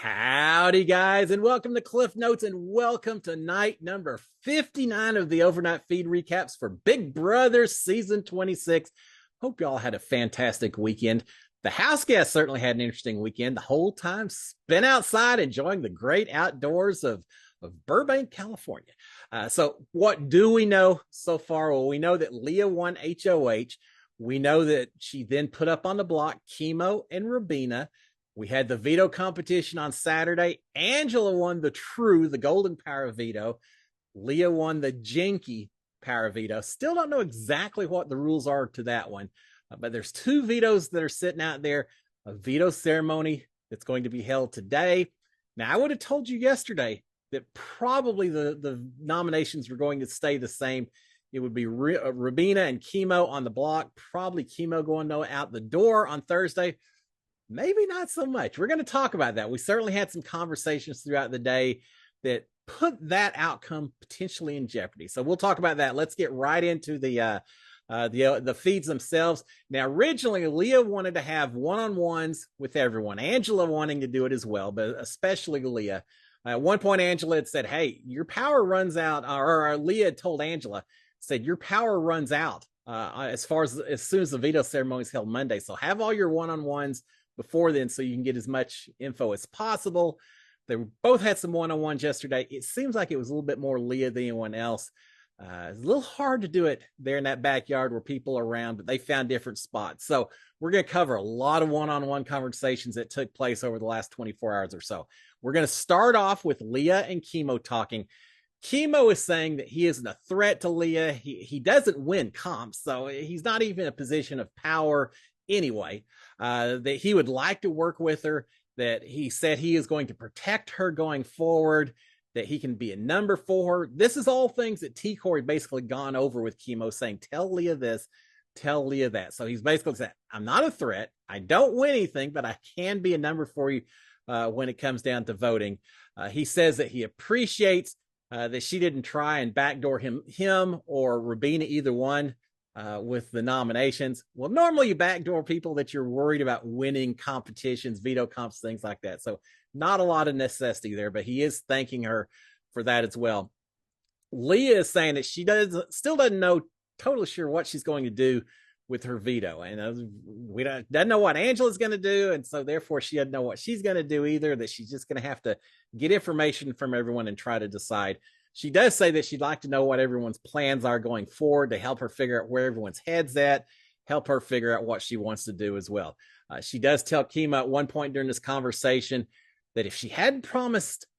Howdy, guys, and welcome to Cliff Notes, and welcome to night number 59 of the overnight feed recaps for Big Brother season 26. Hope y'all had a fantastic weekend. The house guests certainly had an interesting weekend. The whole time spent outside enjoying the great outdoors of Burbank, California. So what do we know so far? Well, we know that Leah won HOH. We know that she then put up on the block Kimo and Rubina. We had the veto competition on Saturday. Angela won the golden power veto. Leah won the janky power veto. Still don't know exactly what the rules are to that one, but there's two vetoes that are sitting out there. A veto ceremony that's going to be held today. Now, I would have told you yesterday that probably the nominations were going to stay the same. It would be Rubina and Kimo on the block. Probably Kimo going out the door on Thursday. Maybe not so much. We're going to talk about that. We certainly had some conversations throughout the day that put that outcome potentially in jeopardy. So we'll talk about that. Let's get right into the feeds themselves. Now, originally, Leah wanted to have one-on-ones with everyone. Angela wanting to do it as well, but especially Leah. At one point, Angela had said, "Hey, your power runs out," or Leah had told Angela, said, "Your power runs out as soon as the veto ceremony is held Monday. So have all your one-on-ones before then so you can get as much info as possible." They both had some one-on-ones yesterday. It seems like it was a little bit more Leah than anyone else. It's a little hard to do it there in that backyard where people are around, but they found different spots. So we're going to cover a lot of one-on-one conversations that took place over the last 24 hours or so. We're going to start off with Leah and Kimo talking. Kimo is saying that he isn't a threat to Leah. He doesn't win comps, so he's not even in a position of power anyway. That he would like to work with her, that he said he is going to protect her going forward, that he can be a number for her. This is all things that T. Corey basically gone over with Kimo, saying, tell Leah this, tell Leah that. So he's basically saying, I'm not a threat. I don't win anything, but I can be a number for you when it comes down to voting. He says that he appreciates that she didn't try and backdoor him or Rubina, either one, with the nominations. Well, normally you backdoor people that you're worried about winning competitions, veto comps, things like that. So not a lot of necessity there, but he is thanking her for that as well. Leah is saying that she still doesn't know totally sure what she's going to do with her veto. And we doesn't know what Angela's going to do. And so therefore she doesn't know what she's going to do either, that she's just going to have to get information from everyone and try to decide. She does say that she'd like to know what everyone's plans are going forward to help her figure out where everyone's head's at, help her figure out what she wants to do as well. She does tell Kimo at one point during this conversation that if she hadn't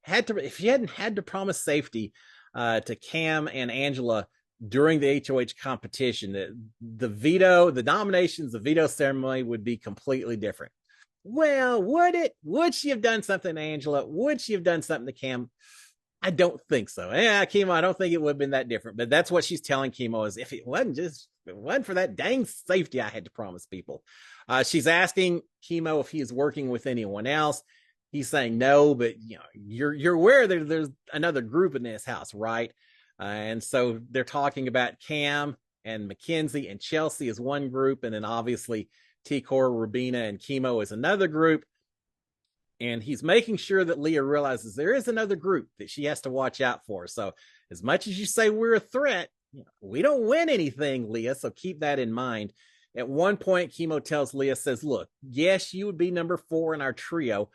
had to promise safety to Cam and Angela during the HOH competition, that the nominations, the veto ceremony would be completely different. Well, would it? Would she have done something to Angela? Would she have done something to Cam? I don't think so. Yeah, Kimo, I don't think it would have been that different. But that's what she's telling Kimo, is if it wasn't for that dang safety I had to promise people. She's asking Kimo if he is working with anyone else. He's saying no, but you're aware that there's another group in this house, right? And so they're talking about Cam and Mackenzie and Chelsea as one group, and then obviously T-Core, Rubina, and Kimo is another group. And he's making sure that Leah realizes there is another group that she has to watch out for. So as much as you say we're a threat, we don't win anything, Leah. So keep that in mind. At one point, Kimo tells Leah, says, look, yes, you would be number 4 in our trio,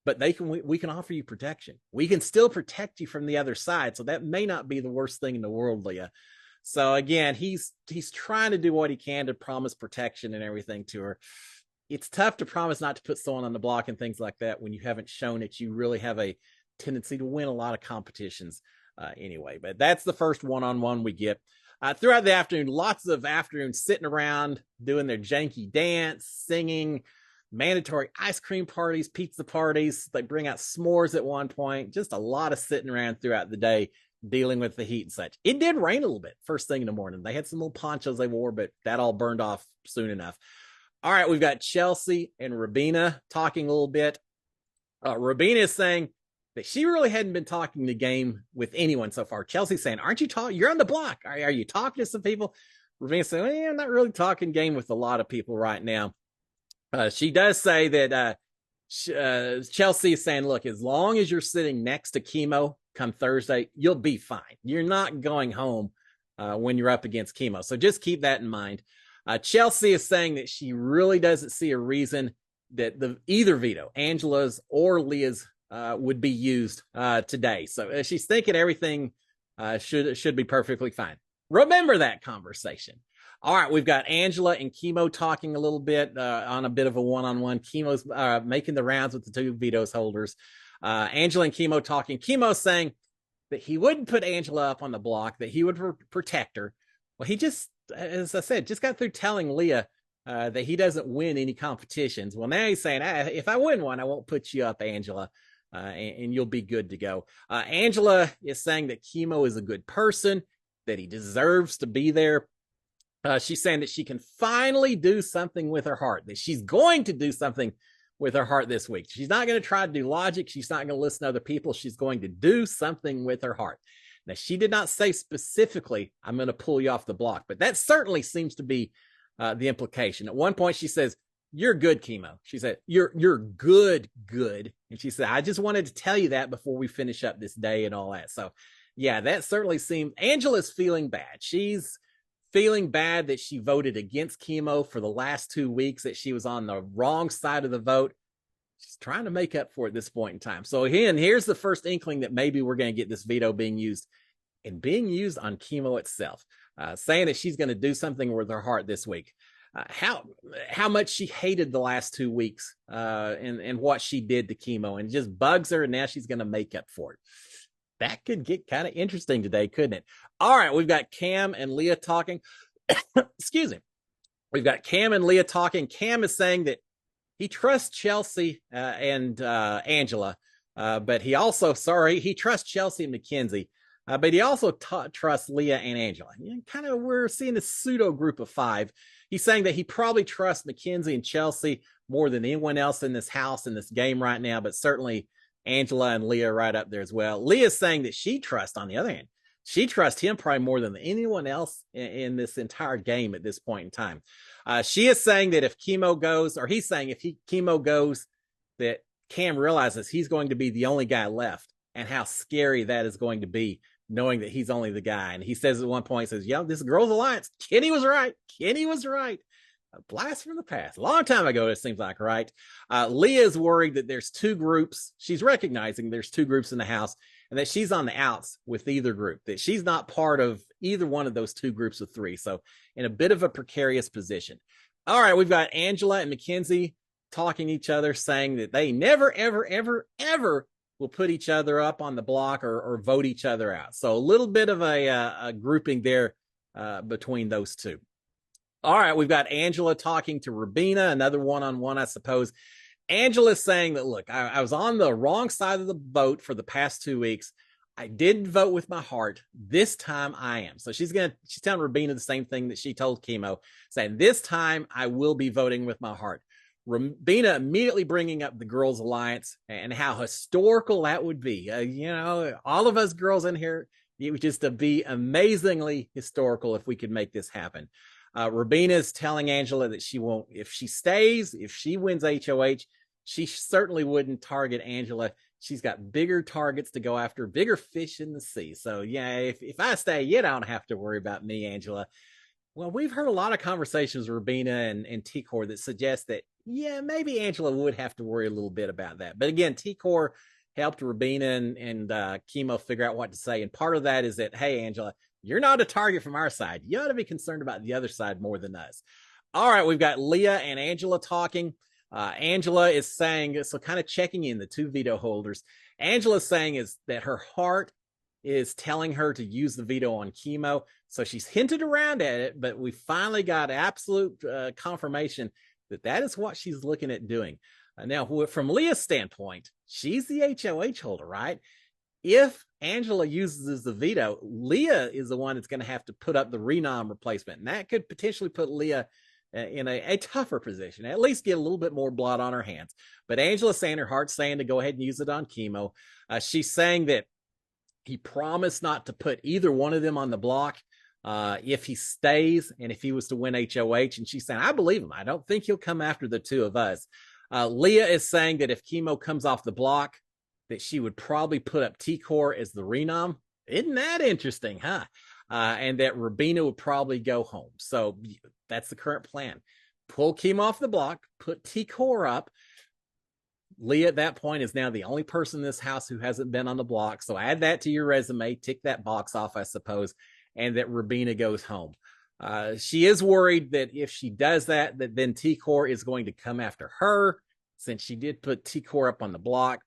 but we can offer you protection. We can still protect you from the other side. So that may not be the worst thing in the world, Leah. So again, he's trying to do what he can to promise protection and everything to her. It's tough to promise not to put someone on the block and things like that when you haven't shown that you really have a tendency to win a lot of competitions anyway. But that's the first one-on-one we get. Throughout the afternoon, lots of afternoons sitting around doing their janky dance, singing, mandatory ice cream parties, pizza parties. They bring out s'mores at one point. Just a lot of sitting around throughout the day dealing with the heat and such. It did rain a little bit first thing in the morning. They had some little ponchos they wore, but that all burned off soon enough. All right, we've got Chelsea and Rubina talking a little bit. Rubina is saying that she really hadn't been talking the game with anyone so far. Chelsea's saying, aren't you talking? You're on the block. Are you talking to some people? Rubina's saying, I'm not really talking game with a lot of people right now. She does say that Chelsea is saying, look, as long as you're sitting next to Kimo come Thursday, you'll be fine. You're not going home when you're up against Kimo. So just keep that in mind. Chelsea is saying that she really doesn't see a reason that either veto, Angela's or Leah's, would be used today. So she's thinking everything should be perfectly fine. Remember that conversation. All right, we've got Angela and Kimo talking a little bit on a bit of a one-on-one. Kimo's making the rounds with the two vetoes holders. Angela and Kimo talking. Kimo saying that he wouldn't put Angela up on the block, that he would protect her. Well, he just, as I said, just got through telling Leah that he doesn't win any competitions. Well, now he's saying, if I win one, I won't put you up, Angela, and you'll be good to go. Angela is saying that Kimo is a good person, that he deserves to be there. She's saying that she can finally do something with her heart, that she's going to do something with her heart this week. She's not going to try to do logic. She's not going to listen to other people. She's going to do something with her heart. Now, she did not say specifically, I'm going to pull you off the block, but that certainly seems to be the implication. At one point, she says, you're good, Kimo. She said, you're good. And she said, I just wanted to tell you that before we finish up this day and all that. So, yeah, that certainly seems, Angela's feeling bad. She's feeling bad that she voted against Kimo for the last 2 weeks, that she was on the wrong side of the vote. She's trying to make up for it at this point in time. So again, here's the first inkling that maybe we're going to get this veto being used, and being used on Kimo itself, saying that she's going to do something with her heart this week. How much she hated the last 2 weeks and what she did to Kimo, and it just bugs her, and now she's going to make up for it. That could get kind of interesting today, couldn't it? All right, we've got Cam and Leah talking. Excuse me. We've got Cam and Leah talking. Cam is saying that he trusts Chelsea and Angela, but he trusts Chelsea and Mackenzie, but he also trusts Leah and Angela. We're seeing a pseudo group of 5. He's saying that he probably trusts Mackenzie and Chelsea more than anyone else in this house, in this game right now, but certainly Angela and Leah right up there as well. Leah's saying that she trusts, on the other hand, she trusts him probably more than anyone else in this entire game at this point in time. She is saying that if Kimo goes, or he's saying if Kimo goes, that Cam realizes he's going to be the only guy left, and how scary that is going to be, knowing that he's only the guy. And he says at one point, he says, yeah, this girl's alliance. Kenny was right. A blast from the past. A long time ago, it seems like, right? Leah is worried that there's 2 groups. She's recognizing there's 2 groups in the house, and that she's on the outs with either group, that she's not part of either one of those 2 groups of 3. So in a bit of a precarious position. All right, we've got Angela and Mackenzie talking to each other, saying that they never, ever, ever, ever will put each other up on the block or vote each other out. So a little bit of a grouping there between those 2. All right, we've got Angela talking to Rubina, another one-on-one, I suppose. Angela's saying that, look, I was on the wrong side of the vote for the past 2 weeks. I didn't vote with my heart. This time I am. So she's telling Rubina the same thing that she told Kimo, saying, this time I will be voting with my heart. Rubina immediately bringing up the Girls Alliance and how historical that would be. All of us girls in here, it would just be amazingly historical if we could make this happen. Rubina is telling Angela that she won't, if she stays, if she wins HOH, she certainly wouldn't target Angela. She's got bigger targets to go after, bigger fish in the sea. So yeah, if I stay, you don't have to worry about me, Angela. Well, we've heard a lot of conversations with Rubina and T-Core that suggest that, yeah, maybe Angela would have to worry a little bit about that. But again, T-Core helped Rubina and Kimo figure out what to say. And part of that is that, hey, Angela, you're not a target from our side. You ought to be concerned about the other side more than us. All right, we've got Leah and Angela talking. Angela is saying, so kind of checking in the 2 veto holders. Angela's saying is that her heart is telling her to use the veto on Kimo. So she's hinted around at it, but we finally got absolute confirmation that is what she's looking at doing. Now, from Leah's standpoint, she's the HOH holder, right? If Angela uses the veto, Leah is the one that's going to have to put up the renom replacement. And that could potentially put Leah in a tougher position, at least get a little bit more blood on her hands. But Angela's saying her heart's saying to go ahead and use it on Kimo. She's saying that he promised not to put either one of them on the block if he stays and if he was to win HOH. And she's saying, I believe him. I don't think he'll come after the 2 of us. Leah is saying that if Kimo comes off the block, that she would probably put up T-Core as the renom. Isn't that interesting, huh? And that Rubina would probably go home. So that's the current plan. Pull Kimo off the block, put T-Core up. Leah at that point is now the only person in this house who hasn't been on the block. So add that to your resume, tick that box off, I suppose, and that Rubina goes home. She is worried that if she does that, that then T-Core is going to come after her, since she did put T-Core up on the block.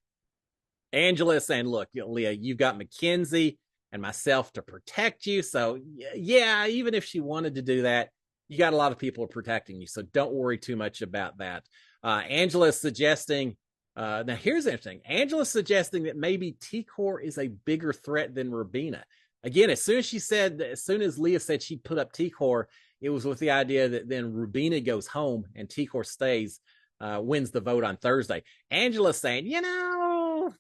Angela is saying, look, Leah, you've got Mackenzie and myself to protect you. So yeah, even if she wanted to do that, you got a lot of people protecting you. So don't worry too much about that. Angela is suggesting, now here's interesting. Angela's suggesting that maybe T-Core is a bigger threat than Rubina. Again, as soon as Leah said she'd put up T-Core, it was with the idea that then Rubina goes home and T-Core stays, wins the vote on Thursday. Angela's saying,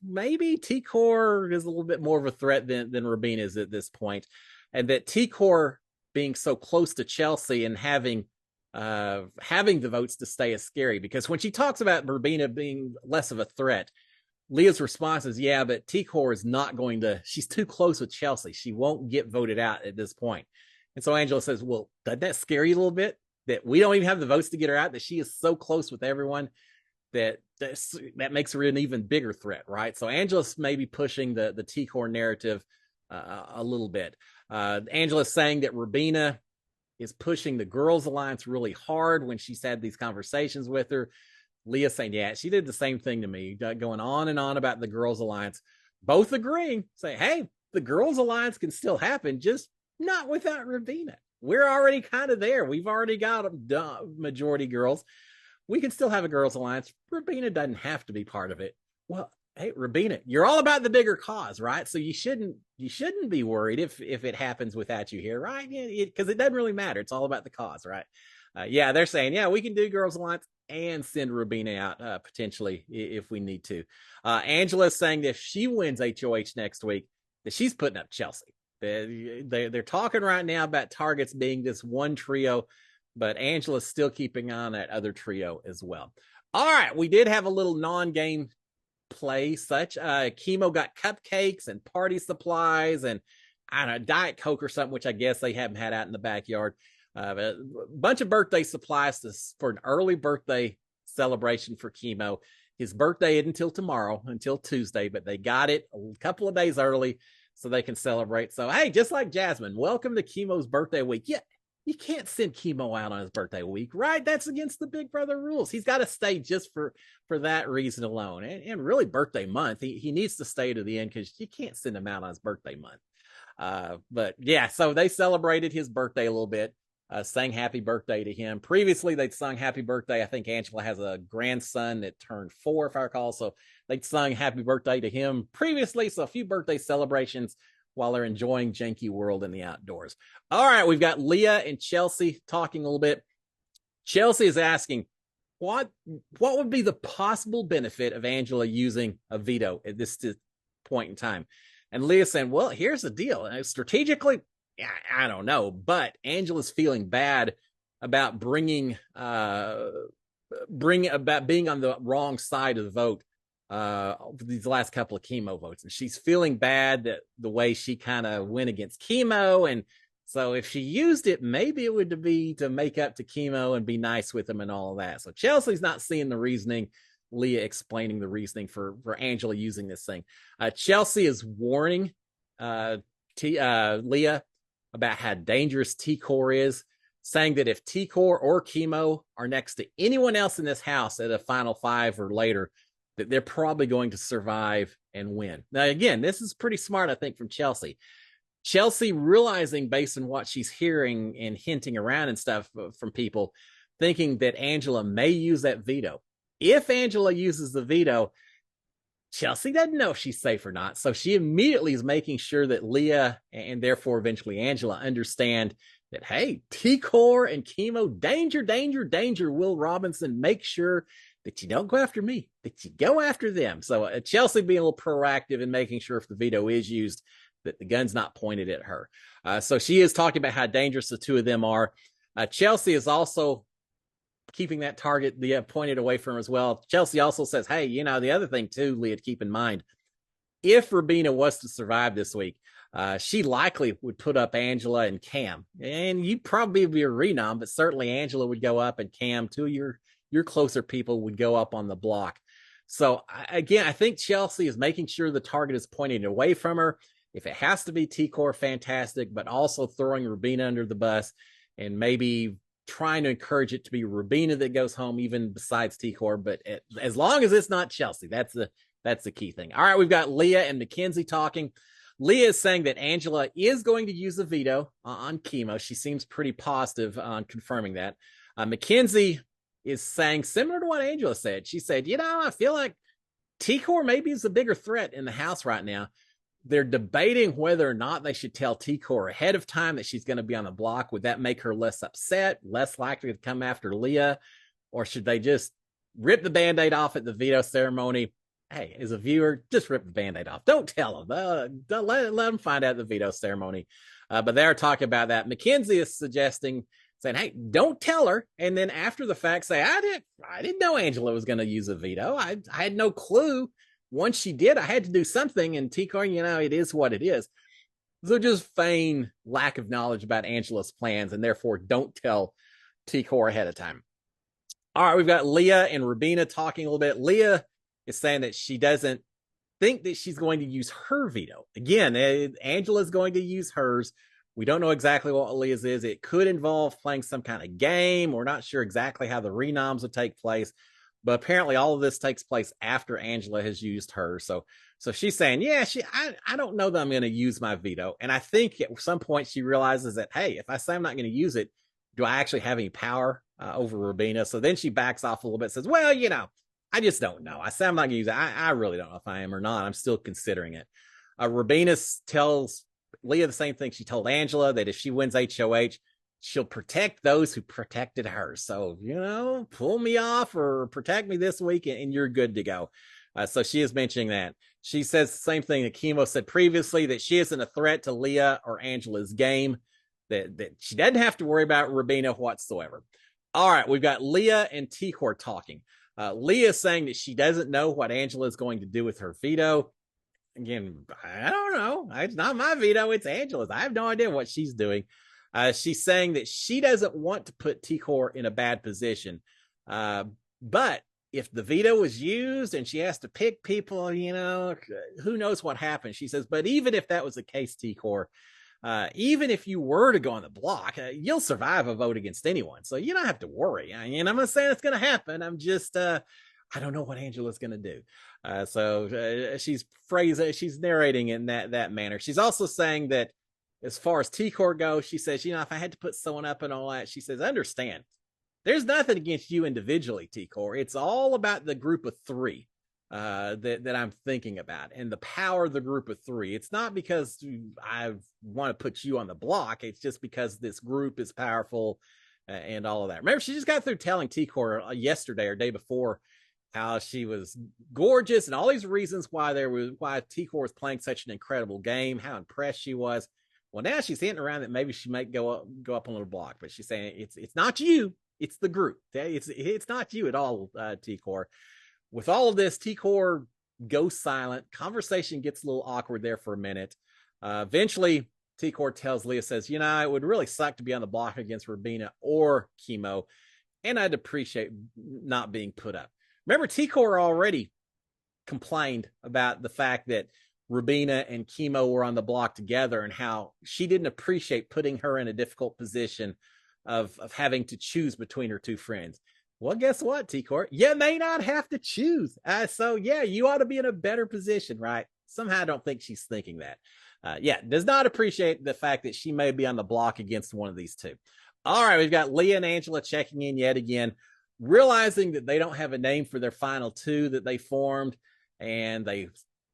maybe T-Core is a little bit more of a threat than Rubina is at this point. And that T-Core being so close to Chelsea and having the votes to stay is scary, because when she talks about Rubina being less of a threat, Leah's response is, yeah, but T-Core is not going to, she's too close with Chelsea. She won't get voted out at this point. And so Angela says, well, doesn't that scare you a little bit? That we don't even have the votes to get her out, that she is so close with everyone that makes her an even bigger threat, right? So Angela's maybe pushing the T-Core narrative a little bit. Angela's saying that Rubina is pushing the Girls Alliance really hard when she's had these conversations with her. Leah saying, yeah, she did the same thing to me, going on and on about the Girls Alliance, both agreeing, saying, hey, the Girls Alliance can still happen, just not without Rubina. We're already kind of there. We've already got a majority girls. We can still have a Girls Alliance. Rubina doesn't have to be part of it. Well, hey, Rubina, you're all about the bigger cause, right? So you shouldn't be worried if it happens without you here, right? Because it doesn't really matter. It's all about the cause, right? Yeah, they're saying, yeah, we can do Girls Alliance and send Rubina out potentially if we need to. Angela's saying that if she wins HOH next week, that she's putting up Chelsea. They're talking right now about targets being this one trio, but Angela's still keeping on that other trio as well. All right, we did have a little non-game play such. Kimo got cupcakes and party supplies and, I don't know, Diet Coke or something, which I guess they haven't had out in the backyard. A bunch of birthday supplies for an early birthday celebration for Kimo. His birthday isn't until tomorrow, until Tuesday, but they got it a couple of days early so they can celebrate. So, hey, just like Jasmine, welcome to Kimo's birthday week. Yeah, you can't send Kimo out on his birthday week, right? That's against the Big Brother rules. He's got to stay just for that reason alone. And really birthday month, he needs to stay to the end, because you can't send him out on his birthday month. But yeah, so they celebrated his birthday a little bit. Sang happy birthday to him. Previously, they'd sung happy birthday. I think Angela has a grandson that turned 4, if I recall. So they'd sung happy birthday to him previously. So a few birthday celebrations while they're enjoying Janky World in the outdoors. All right, we've got Leah and Chelsea talking a little bit. Chelsea is asking, what would be the possible benefit of Angela using a veto at this point in time? And Leah saying, well, here's the deal. Strategically, I don't know, but Angela's feeling bad about being on the wrong side of the vote these last couple of Kimo votes, and she's feeling bad that the way she kind of went against Kimo, and so if she used it, maybe it would be to make up to Kimo and be nice with him and all of that. So Chelsea's not seeing the reasoning. Leah explaining the reasoning for Angela using this thing. Chelsea is warning Leah about how dangerous T-Core is, saying that if T-Core or Kimo are next to anyone else in this house at a final 5 or later, that they're probably going to survive and win. Now, again, this is pretty smart, I think, from Chelsea. Chelsea realizing, based on what she's hearing and hinting around and stuff from people, thinking that Angela may use that veto. If Angela uses the veto, Chelsea doesn't know if she's safe or not. So she immediately is making sure that Leah and therefore eventually Angela understand that, hey, T-Core and Kimo, danger, danger, danger. Will Robinson, make sure that you don't go after me, that you go after them. So Chelsea being a little proactive in making sure if the veto is used, that the gun's not pointed at her. So she is talking about how dangerous the two of them are. Chelsea is also keeping that target pointed away from her as well. Chelsea also says, hey, the other thing too, Leah, to keep in mind, if Rubina was to survive this week, she likely would put up Angela and Cam, and you'd probably be a renom, but certainly Angela would go up, and Cam, two of your closer people, would go up on the block. So again, I think Chelsea is making sure the target is pointing away from her. If it has to be T-Core, fantastic, but also throwing Rubina under the bus and maybe trying to encourage it to be Rubina that goes home, even besides T-Core. But as long as it's not Chelsea, that's the key thing. All right, we've got Leah and Mackenzie talking. Leah is saying that Angela is going to use a veto on Kimo. She seems pretty positive on confirming that. Mackenzie is saying similar to what Angela said. She said, I feel like T-Core maybe is the bigger threat in the house right now. They're debating whether or not they should tell T-Core ahead of time that she's going to be on the block. Would that make her less upset, less likely to come after Leah? Or should they just rip the Band-Aid off at the veto ceremony? Hey, as a viewer, just rip the Band-Aid off. Don't tell them. Don't let them find out the veto ceremony. But they're talking about that. Mackenzie is saying, hey, don't tell her. And then after the fact, say, I didn't know Angela was going to use a veto. I had no clue. Once she did, I had to do something. And T-Core, it is what it is. So just feign lack of knowledge about Angela's plans, and therefore don't tell T-Core ahead of time. All right, we've got Leah and Rubina talking a little bit. Leah is saying that she doesn't think that she's going to use her veto. Again, Angela's going to use hers. We don't know exactly what Leah's is. It could involve playing some kind of game. We're not sure exactly how the renoms would take place, but apparently all of this takes place after Angela has used hers. So she's saying, I don't know that I'm going to use my veto. And I think at some point she realizes that, hey, if I say I'm not going to use it, do I actually have any power over Rubina? So then she backs off a little bit, says, well, I just don't know. I say I'm not going to use it. I really don't know if I am or not. I'm still considering it. Rubina tells Leah the same thing she told Angela, that if she wins HOH, she'll protect those who protected her. So, pull me off or protect me this week and you're good to go. So she is mentioning that. She says the same thing that Kimo said previously, that she isn't a threat to Leah or Angela's game, that she doesn't have to worry about Rubina whatsoever. All right, we've got Leah and T-Core talking. Leah is saying that she doesn't know what Angela is going to do with her veto. Again, I don't know. It's not my veto. It's Angela's. I have no idea what she's doing. She's saying that she doesn't want to put T-Core in a bad position. But if the veto was used and she has to pick people, who knows what happens. She says, but even if that was the case, T-Core, even if you were to go on the block, you'll survive a vote against anyone. So you don't have to worry. I'm not saying it's going to happen. I'm just, I don't know what Angela's going to do. So she's narrating in that manner. She's also saying that as far as T-Core goes, she says, if I had to put someone up and all that, she says, understand, there's nothing against you individually, T-Core. It's all about the group of three that I'm thinking about, and the power of the group of three. It's not because I want to put you on the block. It's just because this group is powerful and all of that. Remember, she just got through telling T-Core yesterday or day before how she was gorgeous and all these reasons why T-Core was playing such an incredible game, how impressed she was. Well, now she's hinting around that maybe she might go up on a block, but she's saying it's not you, it's the group. It's not you at all, T-Core. With all of this, T-Core goes silent. Conversation gets a little awkward there for a minute. Eventually, T-Core tells Leah, says, it would really suck to be on the block against Rubina or Kimo, and I'd appreciate not being put up. Remember, T-Core already complained about the fact that Rubina and Kimo were on the block together and how she didn't appreciate putting her in a difficult position of having to choose between her two friends. Well, guess what, T-Core? You may not have to choose. So, you ought to be in a better position, right? Somehow I don't think she's thinking that. Does not appreciate the fact that she may be on the block against one of these two. All right, we've got Leah and Angela checking in yet again, realizing that they don't have a name for their final two that they formed, and they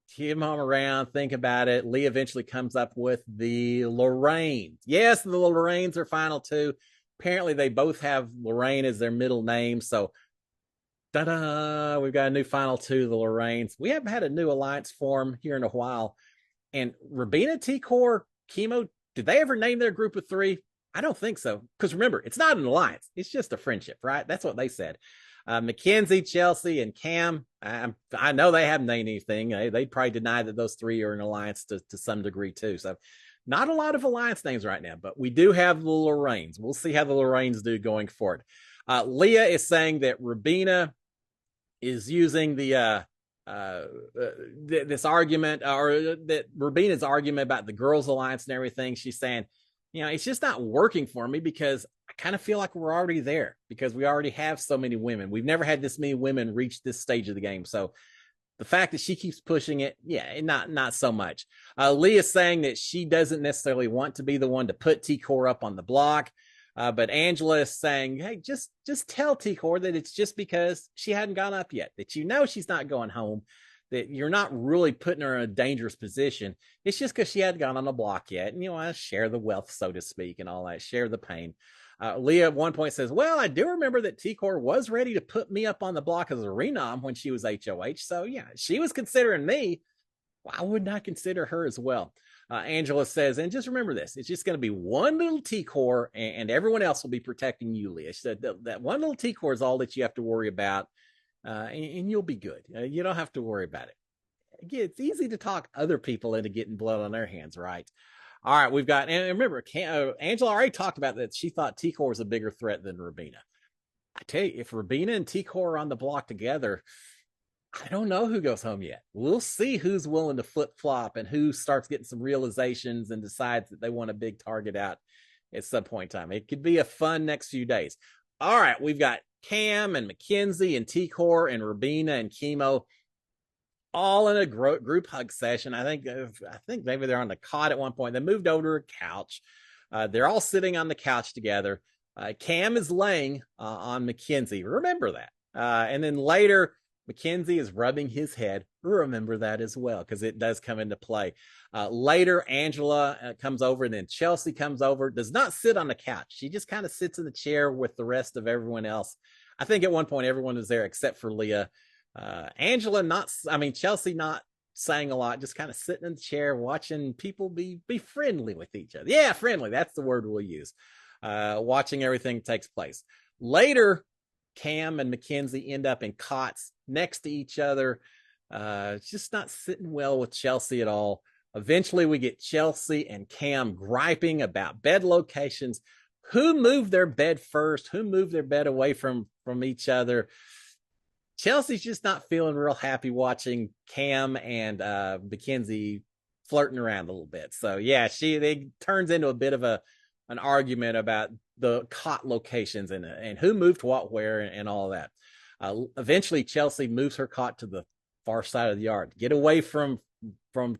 him around, think about it. Leah eventually comes up with the Lorraine. Yes, the Lorraines are final two. Apparently, they both have Lorraine as their middle name. So, ta-da, we've got a new final two, the Lorraines. We haven't had a new alliance form here in a while. And Rubina, T-Core, Kimo, did they ever name their group of three? I don't think so. Because remember, it's not an alliance. It's just a friendship, right? That's what they said. Mackenzie, Chelsea, and Cam, I know they haven't named anything. They'd probably deny that those three are an alliance to some degree, too. So not a lot of alliance names right now, but we do have the Lorraines. We'll see how the Lorraines do going forward. Leah is saying that Rubina is using this argument, or that Rubina's argument about the girls' alliance and everything. She's saying, it's just not working for me because I kind of feel like we're already there because we already have so many women. We've never had this many women reach this stage of the game. So the fact that she keeps pushing it, not so much. Leah's saying that she doesn't necessarily want to be the one to put T-Core up on the block. But Angela is saying, hey, just tell T-Core that it's just because she hadn't gone up yet, that she's not going home, that you're not really putting her in a dangerous position. It's just because she hadn't gone on the block yet. And you want to share the wealth, so to speak, and all that, share the pain. Leah at one point says, well, I do remember that T-Core was ready to put me up on the block as a renom when she was HOH. So, yeah, she was considering me. Why wouldn't I consider her as well? Angela says, and just remember this, it's just going to be one little T-Core and everyone else will be protecting you, Leah. She said that one little T-Core is all that you have to worry about, and you'll be good. You don't have to worry about it. Again, it's easy to talk other people into getting blood on their hands, right? All right, we've got, and remember, Angela already talked about that she thought T-Core was a bigger threat than Rubina. I tell you, if Rubina and T-Core are on the block together, I don't know who goes home yet. We'll see who's willing to flip-flop and who starts getting some realizations and decides that they want a big target out at some point in time. It could be a fun next few days. All right, we've got Cam and Mackenzie and T-Core and Rubina and Kimo all in a group hug session. I think maybe they're on the cot at one point. They moved over to a couch. They're all sitting on the couch together. Cam is laying on Mackenzie. Remember that. And then later, Mackenzie is rubbing his head. Remember that as well, because it does come into play. Later, Angela comes over, and then Chelsea comes over, does not sit on the couch. She just kind of sits in the chair with the rest of everyone else. I think at one point, everyone was there except for Leah. Chelsea not saying a lot, just kind of sitting in the chair, watching people be friendly with each other. Yeah, friendly. That's the word we'll use. Watching everything takes place. Later, Cam and Mackenzie end up in cots next to each other. Just not sitting well with Chelsea at all. Eventually, we get Chelsea and Cam griping about bed locations. Who moved their bed first? Who moved their bed away from each other? Chelsea's just not feeling real happy watching Cam and Mackenzie flirting around a little bit. So yeah, it turns into a bit of an argument about the cot locations and who moved what where and all of that. Eventually, Chelsea moves her cot to the far side of the yard, get away from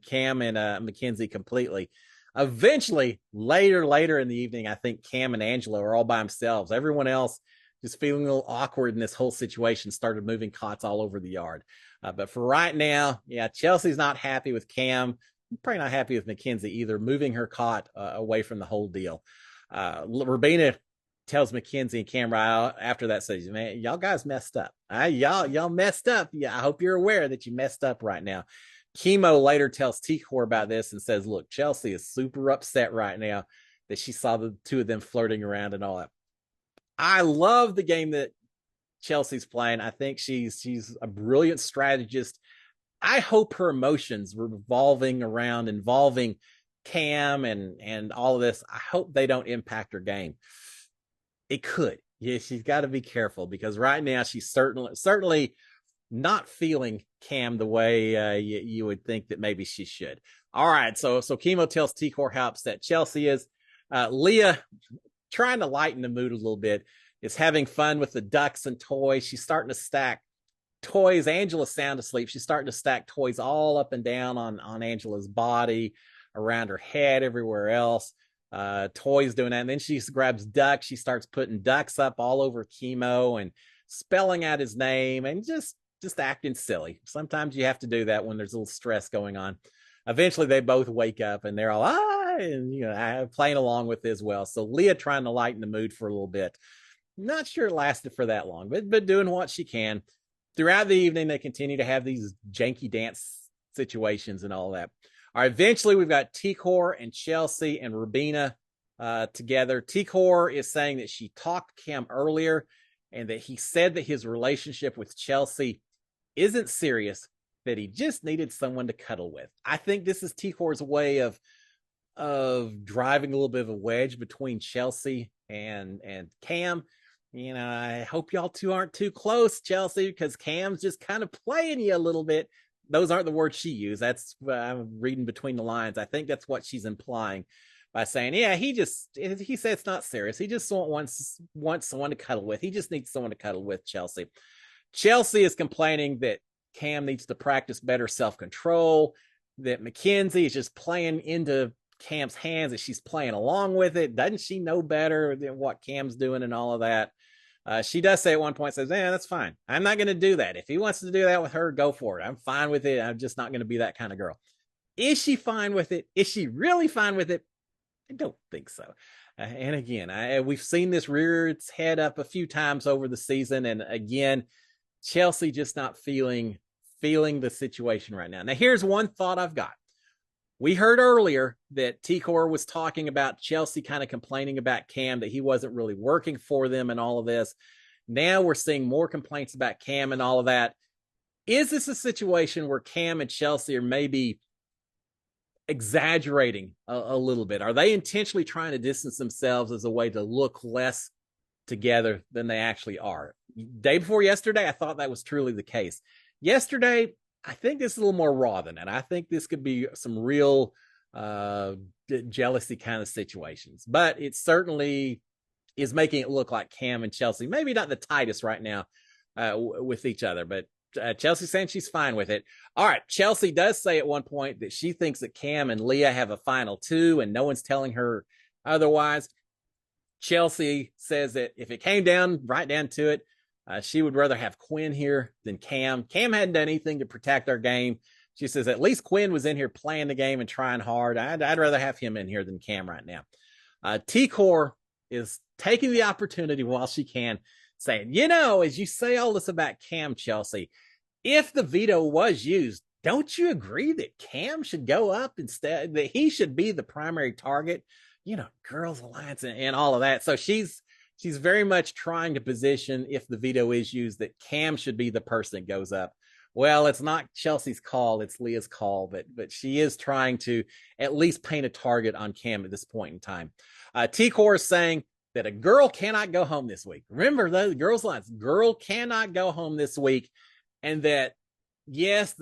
Cam and Mackenzie completely. Eventually, later in the evening, I think Cam and Angela are all by themselves. Everyone else, just feeling a little awkward in this whole situation, started moving cots all over the yard. But for right now, yeah, Chelsea's not happy with Cam. Probably not happy with Mackenzie either, moving her cot away from the whole deal. Rubina tells Mackenzie and Cam right after that, says, man, y'all guys messed up. Y'all messed up. Yeah, I hope you're aware that you messed up right now. Kimo later tells T-Core about this and says, look, Chelsea is super upset right now that she saw the two of them flirting around and all that. I love the game that Chelsea's playing. I think she's a brilliant strategist. I hope her emotions revolving around involving Cam and all of this, I hope they don't impact her game. It could. Yeah, she's got to be careful because right now she's certainly not feeling Cam the way you would think that maybe she should. All right, so Kimo tells T-Core how upset Chelsea is. Leah, trying to lighten the mood a little bit, is having fun with the ducks and toys. She's starting to stack toys. Angela's sound asleep. She's starting to stack toys all up and down on Angela's body, around her head, everywhere else. Toys doing that. And then she grabs ducks. She starts putting ducks up all over Kimo and spelling out his name and just acting silly. Sometimes you have to do that when there's a little stress going on. Eventually, they both wake up and they're all, and playing along with it as well. So Leah trying to lighten the mood for a little bit. Not sure it lasted for that long, but doing what she can. Throughout the evening, they continue to have these janky dance situations and all that. All right, eventually we've got T-Core and Chelsea and Rubina together. T-Core is saying that she talked to Cam earlier and that he said that his relationship with Chelsea isn't serious, that he just needed someone to cuddle with. I think this is T-Core's way of driving a little bit of a wedge between Chelsea and Cam. You know, I hope y'all two aren't too close, Chelsea, because Cam's just kind of playing you a little bit. Those aren't the words she used. That's I'm reading between the lines. I think that's what she's implying by saying, yeah, he said it's not serious. He just wants someone to cuddle with. He just needs someone to cuddle with, Chelsea. Chelsea is complaining that Cam needs to practice better self-control, that Mackenzie is just playing into Cam's hands, that she's playing along with it. Doesn't she know better than what Cam's doing and all of that? She does say at one point, says, that's fine. I'm not going to do that. If he wants to do that with her, go for it. I'm fine with it. I'm just not going to be that kind of girl. Is she fine with it? Is she really fine with it? I don't think so. And again, we've seen this rear its head up a few times over the season. And again, Chelsea just not feeling the situation right now. Now, here's one thought I've got. We heard earlier that T-Core was talking about Chelsea kind of complaining about Cam, that he wasn't really working for them and all of this. Now we're seeing more complaints about Cam and all of that. Is this a situation where Cam and Chelsea are maybe exaggerating a little bit? Are they intentionally trying to distance themselves as a way to look less together than they actually are? Day before yesterday, I thought that was truly the case. Yesterday, I think this is a little more raw than that. I think this could be some real jealousy kind of situations, but it certainly is making it look like Cam and Chelsea, maybe not the tightest right now with each other, but Chelsea's saying she's fine with it. All right. Chelsea does say at one point that she thinks that Cam and Leah have a final two and no one's telling her otherwise. Chelsea says that if it came down right down to it, she would rather have Quinn here than Cam. Cam hadn't done anything to protect our game. She says at least Quinn was in here playing the game and trying hard. I'd rather have him in here than Cam right now. T-Core is taking the opportunity while she can, saying, as you say all this about Cam, Chelsea, if the veto was used, don't you agree that Cam should go up instead, that he should be the primary target? Girls Alliance and all of that. So she's very much trying to position, if the veto is used, that Cam should be the person that goes up. Well, it's not Chelsea's call, it's Leah's call, but she is trying to at least paint a target on Cam at this point in time. T-Core is saying that a girl cannot go home this week. Remember, the Girls Alliance, girl cannot go home this week. And that, yes,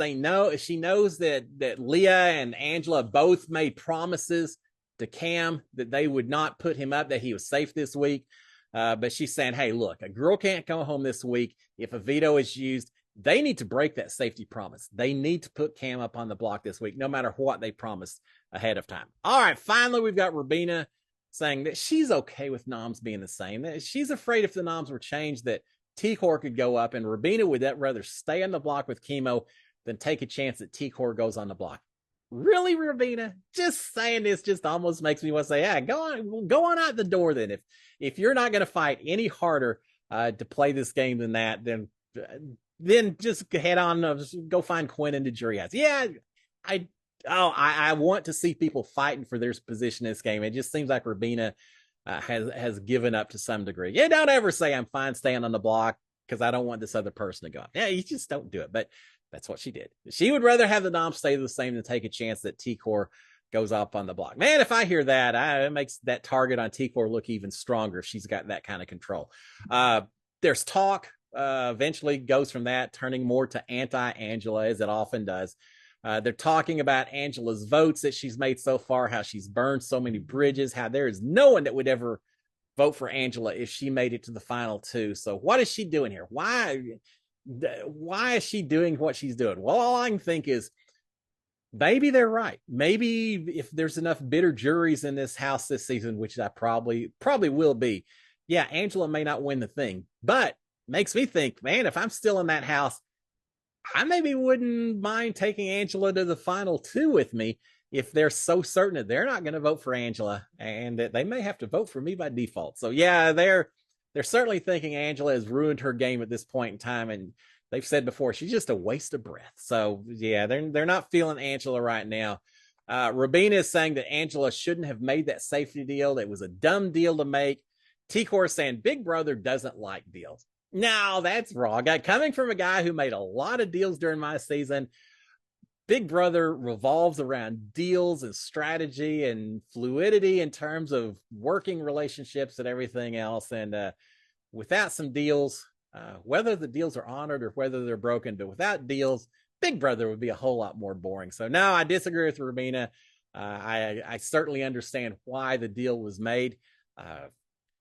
she knows that Leah and Angela both made promises to Cam that they would not put him up, that he was safe this week. But she's saying, hey, look, a girl can't go home this week. If a veto is used, they need to break that safety promise. They need to put Cam up on the block this week, no matter what they promised ahead of time. All right, finally, we've got Rubina saying that she's okay with noms being the same. That she's afraid if the noms were changed that T-Core could go up, and Rubina would rather stay on the block with Kimo than take a chance that T-Core goes on the block. Really, Rubina? Just saying this just almost makes me want to say, yeah, go on out the door then. If you're not going to fight any harder to play this game than that, then just head on, go find Quinn in the jury house. Yeah, I want to see people fighting for their position in this game. It just seems like Rubina has given up to some degree. Yeah, don't ever say I'm fine staying on the block because I don't want this other person to go up. Yeah, you just don't do it. But that's what she did. She would rather have the Dom stay the same than take a chance that T-Core goes up on the block. Man, if I hear that, it makes that target on T-Core look even stronger if she's got that kind of control. There's talk, eventually goes from that, turning more to anti-Angela, as it often does. They're talking about Angela's votes that she's made so far, how she's burned so many bridges, how there is no one that would ever vote for Angela if she made it to the final two. So what is she doing here? Why is she doing what she's doing? Well, all I can think is maybe they're right. Maybe if there's enough bitter juries in this house this season, which I probably will be, yeah, Angela may not win the thing, but makes me think, man, if I'm still in that house, I maybe wouldn't mind taking Angela to the final two with me if they're so certain that they're not going to vote for Angela and that they may have to vote for me by default. So yeah, they're certainly thinking Angela has ruined her game at this point in time. And they've said before, she's just a waste of breath. So yeah, they're not feeling Angela right now. Rubina is saying that Angela shouldn't have made that safety deal. It was a dumb deal to make. T-Core is saying Big Brother doesn't like deals. No, that's wrong. Coming from a guy who made a lot of deals during my season, Big Brother revolves around deals and strategy and fluidity in terms of working relationships and everything else. And without some deals, whether the deals are honored or whether they're broken, but without deals, Big Brother would be a whole lot more boring. So no, I disagree with Rubina. I certainly understand why the deal was made.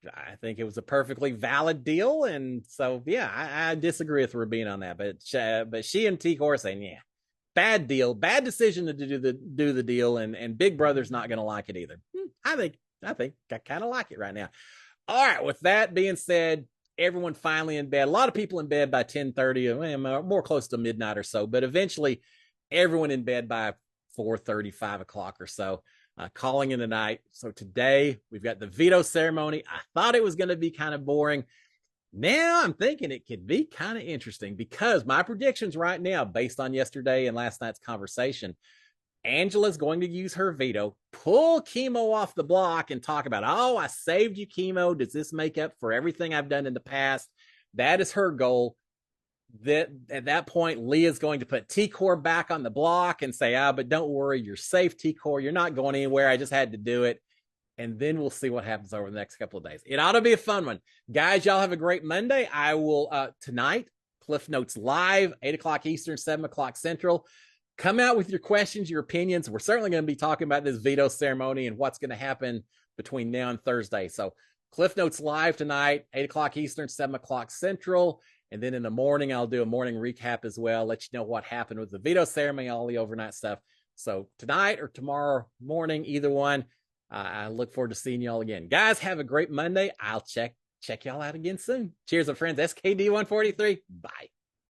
I think it was a perfectly valid deal, and so yeah, I disagree with Rubina on that. But she and T-Core saying, yeah, bad deal, bad decision to do the deal, and Big Brother's not going to like it either. I think I kind of like it right now. All right, with that being said, everyone finally in bed. A lot of people in bed by 10:30, more close to midnight or so, but eventually everyone in bed by 4:30, 5 o'clock or so. Calling in tonight. So today we've got the veto ceremony. I thought it was going to be kind of boring. Now I'm thinking it could be kind of interesting because my predictions right now, based on yesterday and last night's conversation, Angela's going to use her veto, pull Kimo off the block and talk about, oh, I saved you, Kimo. Does this make up for everything I've done in the past? That is her goal. That at that point, Leah's going to put T-Core back on the block and say, but don't worry, you're safe, T-Core. You're not going anywhere. I just had to do it. And then we'll see what happens over the next couple of days. It ought to be a fun one. Guys, y'all have a great Monday. I will, tonight, Cliff Notes Live, 8 o'clock Eastern, 7 o'clock Central. Come out with your questions, your opinions. We're certainly going to be talking about this veto ceremony and what's going to happen between now and Thursday. So Cliff Notes Live tonight, 8 o'clock Eastern, 7 o'clock Central. And then in the morning, I'll do a morning recap as well, let you know what happened with the veto ceremony, all the overnight stuff. So tonight or tomorrow morning, either one, I look forward to seeing y'all again. Guys, have a great Monday. I'll check y'all out again soon. Cheers, my friends. SKD143. Bye.